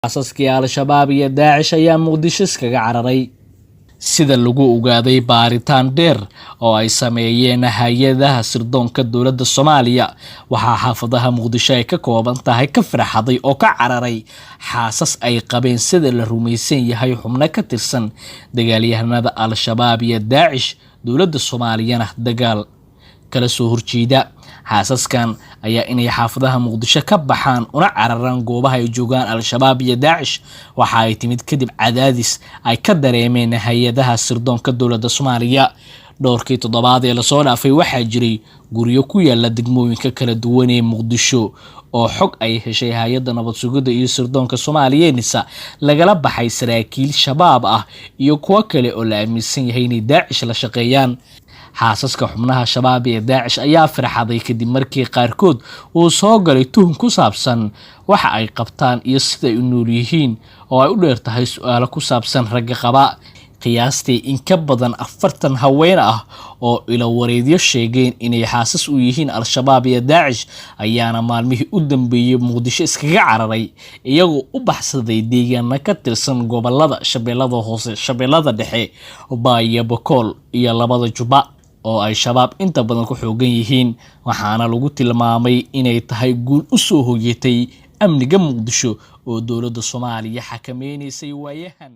Asaskii Al-Shabaab iyo Daacish ayaa Muqdisho iskaga cararay sida lagu ogaaday baaritaan dheer oo ay sameeyeen hay'adaha sirdoonka dowladda Soomaaliya. Waxaa xaafadaha Muqdisho ay ka kooban tahay ka farxaday oo ka cararay xaasas ay qabeen sida la rumaysan yahay xubno ka tirsan dagaalyahanada Al-Shabaab iyo Daacish. Dowladda Soomaaliyana dagaal kala soo horjeeda. Xaasaskan ayaa inay xaafadaha Muqdisho ka baxaan una cararaan goobaha ay joogaan Al-Shabaab iyo Daacish waxa ay timid kadib cadaadis ay ka dareemeen hay'adaha sirdoonka dowladda Soomaaliya. Dhowrkii toddobaad ee la soo dhaafay waxaa jiray guryo ku yaala degmooyinka kala duwan ee Muqdisho oo xog ay heshay hay'adda nabad sugidda iyo sirdoonka Soomaaliya NISA lagala baxay saraakiil shabaab ah iyo kuwa kale oo la aaminsan yahay inay Daacish la shaqeeyaan. xaasaska xubnaha shabaab ee Daacish ayaa farxaday kadib markii qaarkood uu soo galay tuhun ku saabsan waxa ay qabtaan iyo sida ay u nool yihiin oo ay u dheer tahay su'aalo ku saabsan ragga qaba. Qiyaastii in ka badan 40 haween ah oo ilo wareedyo sheegeen inay xaasas u yihiin Al-Shabaab iyo Daacish ayaana maalmihii u dambeeyay Muqdisho iskaga cararay iyagoo u baxsaday deegaano ka tirsan gobolada Shabeellada Hoose, Shabeellada Dhexe, Baaya Bokool iyo labada Juba oo ay shabaab inta badan ku xoogan yihiin. Waxaana lagu tilmaamay inay tahay guul u soo hoyatay amniga Muqdisho oo dowladda Soomaaliya xakameynayay waayahan.